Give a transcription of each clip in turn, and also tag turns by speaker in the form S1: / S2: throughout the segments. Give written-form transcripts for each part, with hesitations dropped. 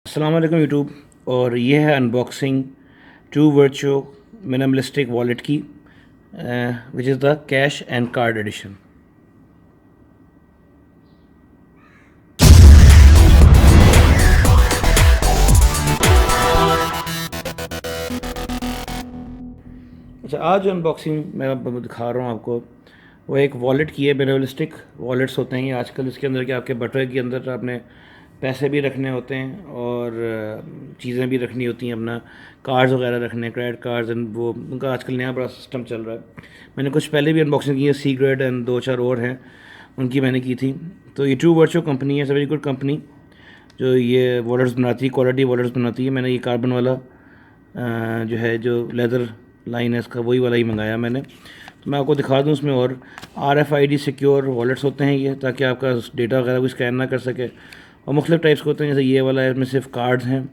S1: अस्सलाम वालेकुम यूट्यूब। और ये है unboxing Tuverchi minimalistic wallet की, which is the cash and card edition. अच्छा, आज जो अनबॉक्सिंग मैं दिखा रहा हूँ आपको, वो एक वॉलेट की है। मिनिमलिस्टिक वॉलेट्स होते हैं ये आजकल। इसके अंदर कि आपके बटुए के अंदर आपने पैसे भी रखने होते हैं और चीज़ें भी रखनी होती हैं, अपना कार्ड्स वगैरह रखने, क्रेडिट कार्ड्स एंड वो उनका आजकल नया बड़ा सिस्टम चल रहा है। मैंने कुछ पहले भी अनबॉक्सिंग की है, सीक्रेट एंड दो चार और हैं, उनकी मैंने की थी। तो ये ट्रू वर्चुअल कंपनी है, वेरी गुड कंपनी जो ये वॉलेट्स बनाती है, क्वालिटी वॉलेट्स बनाती है। मैंने ये कार्बन वाला जो है, जो लेदर लाइन है इसका, वही वाला ही मंगाया मैंने। तो मैं आपको दिखा दूँ उसमें। और RFID सिक्योर वॉलेट्स होते हैं ये, ताकि आपका डेटा वगैरह कोई स्कैन ना कर सके। और मुख्तलिफ टाइप्स के होते हैं, जैसे ये वाला है, इसमें सिर्फ कार्ड्स हैं।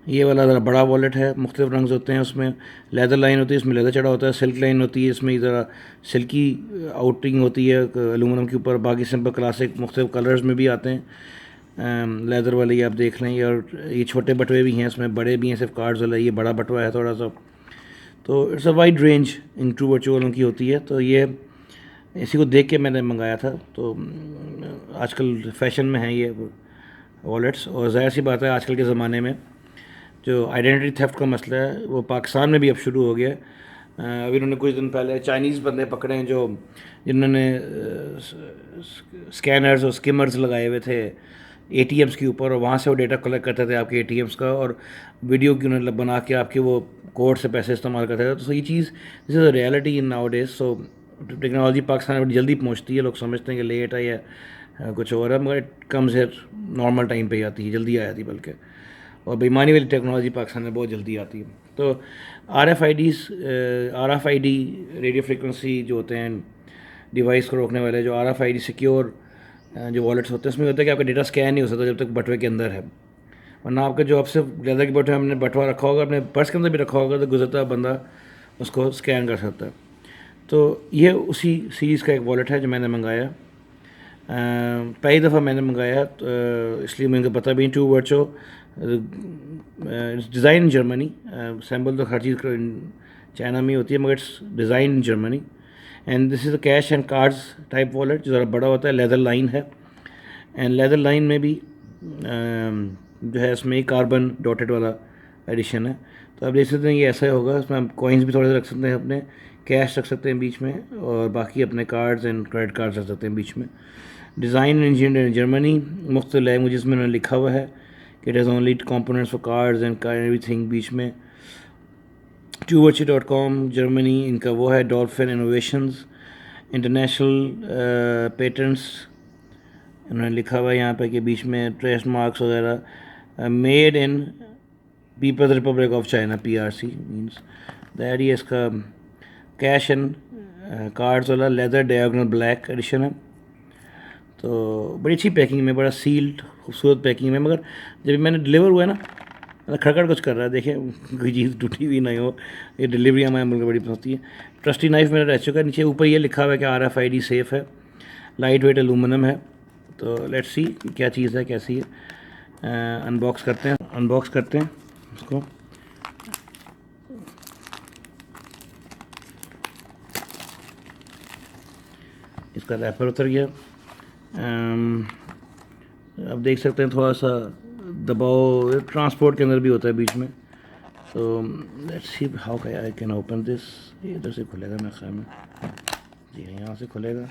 S1: ये वाला ज़रा बड़ा वॉलेट है, मुख्तलिफ रंग होते हैं उसमें। लेदर लाइन होती है, इसमें लेदर चढ़ा होता है। सिल्क लाइन होती है, इसमें ज़रा सिल्की आउटिंग होती है एलुमिनियम के ऊपर। बाकी सिंपल क्लासिक मुख्तलिफ कलर्स में भी आते हैं लेदर वाले, ये आप देख लें। और ये छोटे बटुए भी हैं इसमें, बड़े भी हैं, सिर्फ कार्ड्स वाला। ये बड़ा बटुआ है थोड़ा सा। तो it's a wide range in true virtual की होती है। तो ये इसी को देख के मैंने मंगाया था। तो आजकल फैशन में है ये वॉलेट्स। और ज़ाहिर सी बात है, आजकल के ज़माने में जो आइडेंटिटी थेफ्ट का मसला है वो पाकिस्तान में भी अब शुरू हो गया है। अभी उन्होंने कुछ दिन पहले चाइनीज़ बंदे पकड़े हैं जिन्होंने स्कैनर्स और स्किमर्स लगाए हुए थे ATMs के ऊपर, और वहाँ से वो डेटा कलेक्ट करते थे आपके ATMs का, और वीडियो की उन्होंने बना के आपके वो कोड से पैसे इस्तेमाल करते थे। तो ये चीज़, this is a reality in nowadays. So technology Pakistan में बड़ी जल्दी पहुँचती है। लोग समझते हैं कि लेट है या कुछ और है, मगर it comes here normal time पे ही आती है, जल्दी आ जाती है बल्कि। और बेईमानी वाली टेक्नोलॉजी पाकिस्तान में बहुत जल्दी आती है। तो RFID रेडियो फ्रिक्वेंसी जो होते हैं डिवाइस को रोकने वाले, जो RFID सिक्योर जो वॉलेट्स होते हैं, उसमें होता है कि आपका डेटा स्कैन नहीं हो सकता जब तक बटुए के अंदर है। वरना आपका जो आपसे लेदर के बटुए हमने बटुआ रखा होगा, अपने पर्स के अंदर भी रखा होगा, तो गुजरता बंदा उसको स्कैन कर सकता है। तो ये उसी सीरीज़ का एक वॉलेट है जो मैंने मंगाया। पहली दफ़ा मैंने मंगाया, तो इसलिए मुझे पता भी। To virtue it's design in Germany. सैम्बल तो हर चीज़ चाइना में होती है, मगर it's design in Germany. And this is a cash and cards type wallet, जो ज़रा बड़ा होता है। लेदर लाइन है, एंड लेदर लाइन में भी जो है इसमें कार्बन डॉटेड वाला एडिशन है। तो आप देख सकते हैं ये ऐसा ही होगा। इसमें आप कॉइन्स भी थोड़े से रख सकते हैं, अपने कैश रख सकते हैं बीच में, और बाकी अपने कार्ड्स एंड क्रेडिट कार्ड्स रख सकते हैं बीच में। डिज़ाइन इंजीनियर इन जर्मनी, मुख्तलिफ लैंग्वेजेस में उन्होंने लिखा हुआ है कि it has only components for cards and everything बीच में। tuverchi.com जर्मनी, इनका वो है। डॉल्फिन इनोवेशंस इंटरनेशनल पेटेंट्स उन्होंने लिखा हुआ है यहाँ पे कि बीच में ट्रेस मार्क्स वगैरह। Made in people's Republic of China, PRC means that. ये इसका कैश एंड कार्ड्स वाला लेदर डायगोनल ब्लैक एडिशन है। तो बड़ी अच्छी पैकिंग में, बड़ा सील्ड खूबसूरत पैकिंग में। मगर जब मैंने डिलीवर हुआ है ना, खड़खड़ कुछ कर रहा है। देखें कोई चीज़ टूटी हुई नहीं हो। ये डिलीवरी हमारे मुल्क में बड़ी होती है। ट्रस्टी नाइफ मेरा रह चुका है। नीचे ऊपर ये लिखा हुआ है कि RFID सेफ़ है, लाइट वेट एलुमिनियम है। तो लेट्स सी क्या चीज़ है, कैसी है। अनबॉक्स करते हैं इसको। इसका रैपर उतर गया। आप देख सकते हैं थोड़ा सा दबाव ट्रांसपोर्ट के अंदर भी होता है बीच में। तो let's see how I can open this. ये इधर से खुलेगा मेरे ख्याल में। जी हाँ, यहाँ से खुलेगा।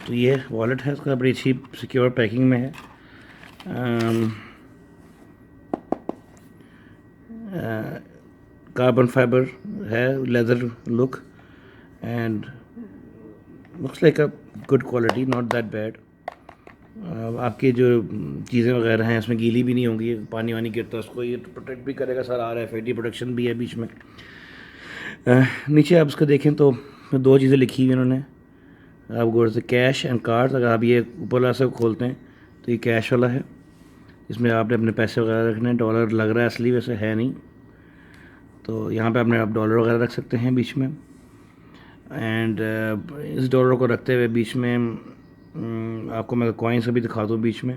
S1: तो ये वॉलेट है, इसका बड़ी अच्छी सिक्योर पैकिंग में है। कार्बन फाइबर है, leather look, and looks like a good quality, not that bad. आपकी जो चीज़ें वगैरह हैं इसमें गीली भी नहीं होंगी, पानी वानी गिरता है उसको ये प्रोटेक्ट भी करेगा। सारा RFID प्रोटेक्शन भी है बीच में। नीचे आप इसको देखें तो दो चीज़ें लिखी हुई उन्होंने। आप गौर से कैश एंड कार्ड्स, अगर आप ये ऊपर वाला से खोलते हैं तो ये कैश वाला है, इसमें आपने अपने पैसे वगैरह रखने हैं। डॉलर लग रहा है असली, वैसे है नहीं। तो यहाँ पे अपने आप डॉलर वगैरह रख सकते हैं बीच में। एंड इस डॉलर को रखते हुए बीच में आपको मैं कॉइन्स भी दिखा दूँ बीच में।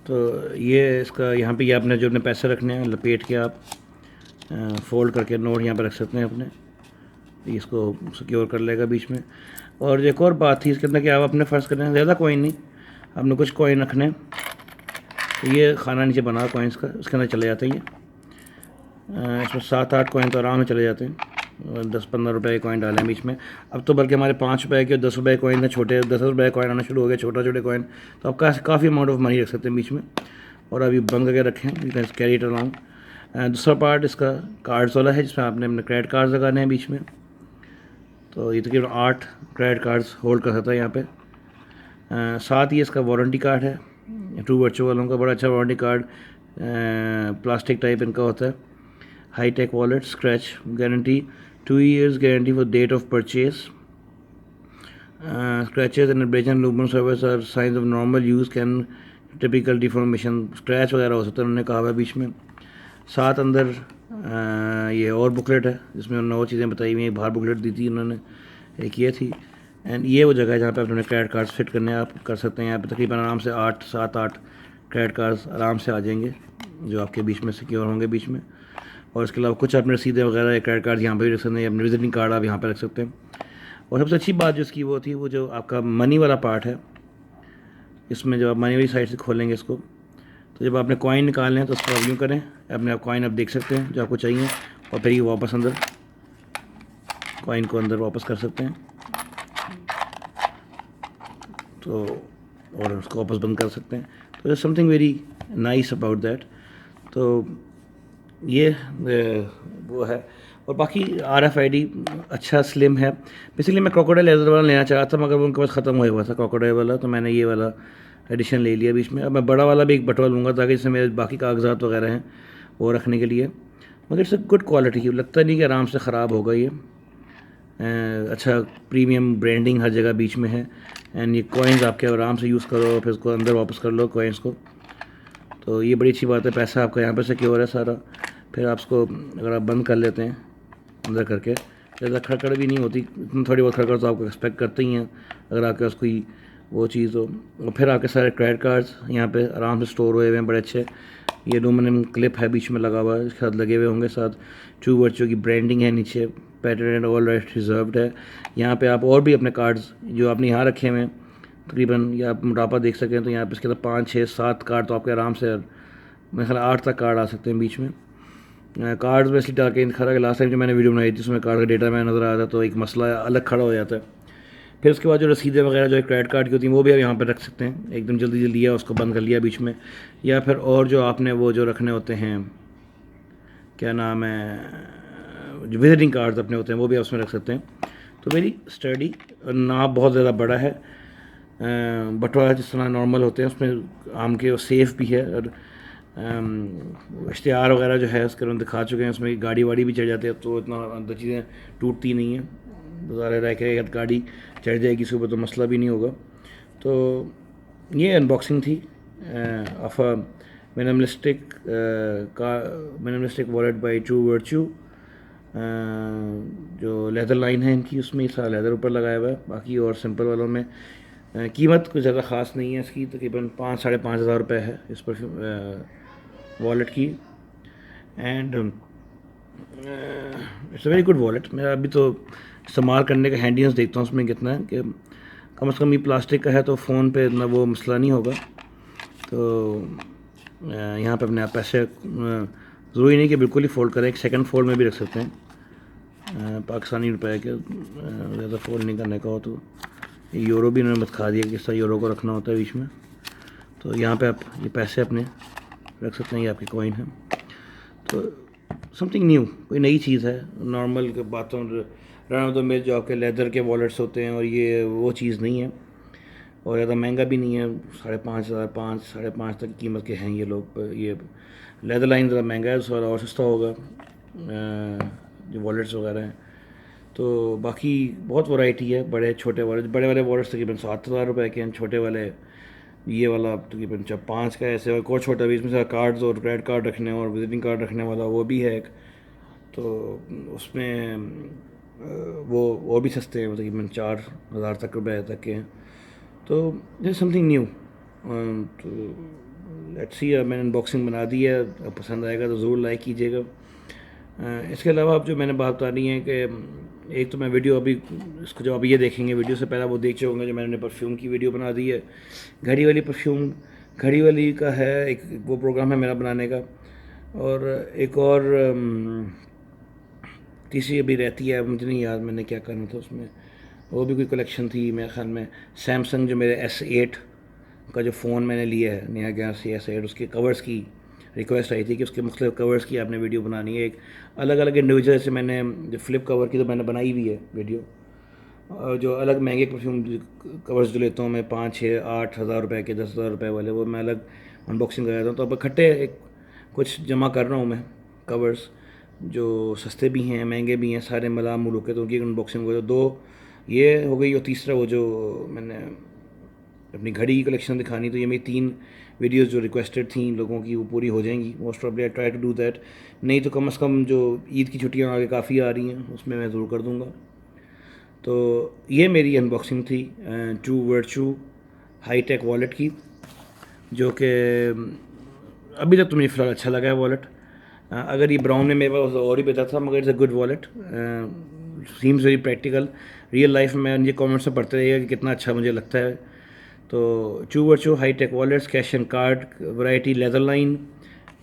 S1: तो ये इसका यहाँ पे ये आपने जो अपने पैसे रखने हैं लपेट के आप फोल्ड करके नोट यहाँ पे रख सकते हैं अपने, इसको सिक्योर कर लेगा बीच में। और एक और बात थी इसके अंदर कि आप अपने फ़र्ज़ करें ज़्यादा कॉइन नहीं, आपने कुछ कॉइन रखने हैं। तो ये खाना नीचे बना कॉइन्स का, इसके अंदर चले जाते हैं ये। इसमें 7-8 कॉइन तो आराम से चले जाते हैं। 10-15 रुपए के कॉइन डालें बीच में। अब तो बल्कि हमारे 5 रुपए के और 10 रुपए के कॉइन थे, छोटे 10 रुपए के कॉइन आना शुरू हो गए, छोटे कॉइन। तो आप काफ़ी अमाउंट ऑफ मनी रख सकते हैं बीच में। और अभी बंद करके रखें, you can carry it around. दूसरा पार्ट इसका कार्ड्स वाला है, जिसमें आपने अपने क्रेडिट कार्ड्स लगाने हैं बीच में। तो ये तकरीबन 8 क्रेडिट कार्ड्स होल्ड कर सकता है यहाँ पे। साथ ही इसका वारंटी कार्ड है, ट्रू वर्चुअल वालों का बड़ा अच्छा वारंटी कार्ड, प्लास्टिक टाइप इनका होता है। High tech wallet, scratch guarantee, 2 years guarantee for date of purchase. Scratches and abrasion movement service are science of normal use, can typical deformation, scratch वगैरह हो सकता है उन्होंने कहा हुआ है बीच में। साथ अंदर ये और बुकलेट है जिसमें उन्होंने और चीज़ें बताई हुई हैं। बाहर बुकलेट दी थी उन्होंने, एक ये थी। एंड ये वो जगह है जहाँ पे अपने क्रेडिट कार्ड्स फिट करने हैं, आप कर सकते हैं। यहाँ पे तकरीबन आराम से 7-8 क्रेडिट कार्ड्स आराम से आ जाएंगे जो आपके बीच में सिक्योर होंगे बीच में। और इसके अलावा कुछ अपने रसीदें वगैरह क्रेडिट कार्ड यहाँ पे भी रख सकते हैं, अपने विजिटिंग कार्ड आप यहाँ पे रख सकते हैं। और सबसे अच्छी बात जो इसकी वो थी, वो जो आपका मनी वाला पार्ट है, इसमें जब आप मनी वाली साइड से खोलेंगे इसको, तो जब आपने कॉइन निकालने हैं तो उसको आप यूँ करें, अपने आप कॉइन आप देख सकते हैं जो आपको चाहिए, और फिर ये वापस अंदर कॉइन को अंदर वापस कर सकते हैं। तो और उसको वापस बंद कर सकते हैं। तो something very nice about that. तो ये वो है। और बाकी RFID अच्छा स्लिम है। बेसिकली मैं क्रोकोडाइल लेदर वाला लेना चाह रहा था, मगर वो उनके पास ख़त्म हुआ हुआ था क्रोकोडाइल वाला, तो मैंने ये वाला एडिशन ले लिया बीच में। अब मैं बड़ा वाला भी एक बटवा लूँगा ताकि इसमें मेरे बाकी कागजात वगैरह हैं वो रखने के लिए। मगर इट्स गुड क्वालिटी, लगता नहीं कि आराम से ख़राब होगा ये। अच्छा प्रीमियम ब्रांडिंग हर जगह बीच में है। एंड ये कॉइन्स आपके आराम से यूज़ करो, फिर उसको अंदर वापस कर लो कॉइन्स को। तो ये बड़ी अच्छी बात है, पैसा आपका यहाँ पर सिक्योर है सारा। फिर आप उसको अगर आप बंद कर लेते हैं अंदर करके, ज़्यादा खड़खड़ भी नहीं होती, थोड़ी बहुत खड़खड़ तो आपको एक्सपेक्ट करते ही हैं अगर आपके पास कोई वो चीज़ हो। और फिर आपके सारे क्रेडिट कार्ड्स यहाँ पे आराम से स्टोर हुए हुए हैं बड़े अच्छे। ये एल्यूमिनियम क्लिप है बीच में लगा हुआ है, इसके साथ लगे हुए होंगे। साथ ट्रू वर्चुअल की ब्रांडिंग है नीचे, patent and all right reserved है। यहाँ पे आप और भी अपने कार्ड्स जो आपने यहाँ रखे हुए हैं तकरीबन, या आप मोटापा देख सकें तो यहाँ पे इसके अंदर 5-6-7 कार्ड तो आपके आराम से, मेरे ख्याल 8 तक कार्ड आ सकते हैं बीच में। कार्ड्स में इसलिए डाल के खड़ा, लास्ट टाइम जो मैंने वीडियो बनाई थी उसमें कार्ड का डेटा मैं नज़र आया था, तो एक मसला अलग खड़ा हो जाता है। फिर उसके बाद जो रसीदें वगैरह जो क्रेडिट कार्ड की होती हैं वो भी आप यहाँ पर रख सकते हैं। एकदम जल्दी जल्दी लिया उसको बंद कर लिया बीच में। या फिर और जो आपने वो जो रखने होते हैं, क्या नाम है, जो विजिटिंग कार्ड्स अपने होते हैं वो भी आप उसमें रख सकते हैं। तो वेरी स्टडी, नाप बहुत ज़्यादा बड़ा है। बटवा जिस तरह नॉर्मल होते हैं उसमें आम के, सेफ़ भी है। और इश्तिहार वगैरह जो है उसके दिखा चुके हैं, उसमें गाड़ी वाड़ी भी चढ़ जाते हैं, तो इतना अंदर चीज़ें टूटती नहीं हैं। ज़ाहिर रह के गाड़ी चढ़ जाएगी सुबह तो मसला भी नहीं होगा। तो ये अनबॉक्सिंग थी of a minimalistic wallet by true virtue. जो लेदर लाइन है इनकी, उसमें सारा लेदर ऊपर लगाया हुआ है। बाकी और सिंपल वालों में कीमत कुछ ज़्यादा ख़ास नहीं है इसकी, तकरीबन 5-5.5 हज़ार रुपये है इस पर वॉलेट की। And it's a very good wallet. मैं अभी तो इस्तेमाल करने का हैंडीनेस देखता हूँ उसमें कितना है, कि कम से कम ये प्लास्टिक का है तो फ़ोन पे इतना वो मसला नहीं होगा। तो यहाँ पे अपने आप पैसे ज़रूरी नहीं कि बिल्कुल ही फ़ोल्ड करें, एक सेकंड फोल्ड में भी रख सकते हैं। पाकिस्तानी रुपए के ज़्यादा फोल्ड नहीं करने का हो तो यूरो भी इन्होंने बता दिया कि किस तरह यूरो को रखना होता है बीच में। तो यहाँ पे आप ये पैसे अपने रख सकते हैं, ये आपकी कॉइन है। तो समथिंग न्यू, कोई नई चीज़ है। नॉर्मल बातों रन ऑफ द मिल जो आपके लेदर के वॉलेट्स होते हैं, और ये वो चीज़ नहीं है। और ज़्यादा महंगा भी नहीं है, 5,500 5-5.5 तक की कीमत के हैं ये लोग। ये लेदर लाइन ज़्यादा महंगा है, थोड़ा और सस्ता होगा जो वॉलेट्स वगैरह हैं। तो बाकी बहुत वैरायटी है, बड़े छोटे वॉलेट, बड़े वाले वॉलेट्स तकरीबन 7,000 रुपये के हैं, छोटे वाले ये वाला तकरीबन 5 का ऐसे, और एक और छोटा भी, इसमें से कार्ड्स और क्रेडिट कार्ड रखने और विजिटिंग कार्ड रखने वाला वो भी है एक। तो उसमें वो भी सस्ते हैं, तकरीबन 4,000 तक रुपये तक के हैं। तो दिस समथिंग न्यू। तो लेट्स सी, मैंने अनबॉक्सिंग बना दी है, पसंद आएगा तो ज़रूर लाइक कीजिएगा। इसके अलावा अब जो मैंने बात बतानी है कि एक तो मैं वीडियो अभी, इसको जब आप ये देखेंगे वीडियो से पहले वो देख चुके होंगे, जो मैंने परफ्यूम की वीडियो बना दी है, घड़ी वाली परफ्यूम, घड़ी वाली का है एक, वो प्रोग्राम है मेरा बनाने का। और एक और तीसरी अभी रहती है, मुझे नहीं याद मैंने क्या करना था उसमें, वो भी कोई कलेक्शन थी मेरे ख्याल में। सैमसंग जो मेरे S8 का जो फ़ोन मैंने लिया है नया गैलेक्सी S8, उसके कवर्स की रिक्वेस्ट आई थी कि उसके मुख्तलिफ कवर्स की आपने वीडियो बनानी है, एक अलग अलग इंडिविजुअल से। मैंने जो फ्लिप कवर की तो मैंने बनाई हुई है वीडियो, और जो अलग महंगे परफ्यूम कवर्स जो लेता हूँ मैं, 5, 6, 8 हज़ार रुपये के, 10,000 रुपये वाले, वो मैं अलग अनबॉक्सिंग कर देता हूँ। तो अब इकट्ठे एक कुछ जमा कर रहा हूँ मैं कवर्स, जो सस्ते भी हैं महंगे भी हैं, सारे मला मूल के, तो उनकी अनबॉक्सिंग हो। तो 2 ये हो गई, और तीसरा वो जो मैंने अपनी घड़ी की कलेक्शन दिखानी, तो ये मेरी 3 वीडियोस जो रिक्वेस्टेड थी लोगों की, वो पूरी हो जाएंगी most probably. I try to do that, नहीं तो कम से कम जो ईद की छुट्टियां आगे काफ़ी आ रही हैं उसमें मैं ज़रूर कर दूँगा। तो ये मेरी अनबॉक्सिंग थी true virtue high tech wallet की, जो कि अभी तक तो मुझे फ़िलहाल अच्छा लगा है वॉलेट। अगर ये ब्राउन में मेरे पास और ही बेहतर था, मगर it's a good wallet, seems very practical. Real life में मुझे कमेंट्स में पढ़ते रहिएगा कि कितना अच्छा मुझे लगता है। तो true virtue high tech wallets, cash and card variety, leather line,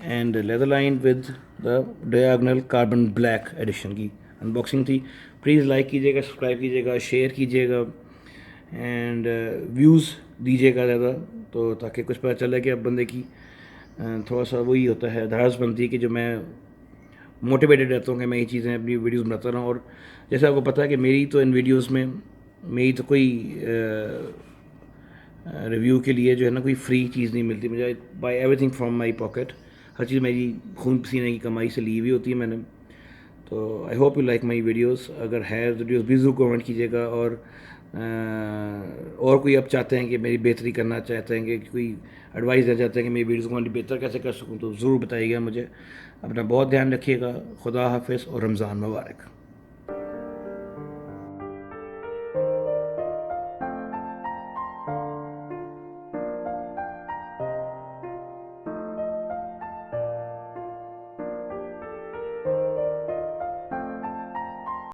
S1: and leather line with the diagonal carbon black edition की अनबॉक्सिंग थी। प्लीज़ लाइक कीजिएगा, सब्सक्राइब कीजिएगा, शेयर कीजिएगा, एंड व्यूज़ दीजिएगा ज़्यादा, तो ताकि कुछ पता चले कि अब बंदे की थोड़ा सा वही होता है, धारस बनती है कि जो मैं मोटिवेटेड रहता हूँ कि मैं ये चीज़ें अपनी वीडियोस बनाता रहूँ। और जैसे आपको पता है कि मेरी तो इन वीडियोस में मेरी तो कोई रिव्यू के लिए जो है ना कोई फ्री चीज़ नहीं मिलती मुझे। Buy everything from my pocket, हर चीज़ मेरी खून पसीने की कमाई से ली हुई होती है मैंने। तो I hope you like my videos. अगर है वीडियोस भी ज़रूर कमेंट कीजिएगा, और कोई आप चाहते हैं कि मेरी बेहतरी करना चाहते हैं, कि कोई एडवाइस देना चाहते हैं कि मेरी वीडियोस को मैं बेहतर कैसे कर सकूँ, तो ज़रूर बताइएगा मुझे। अपना बहुत ध्यान रखिएगा। खुदा हाफिज़ और रमज़ान मुबारक।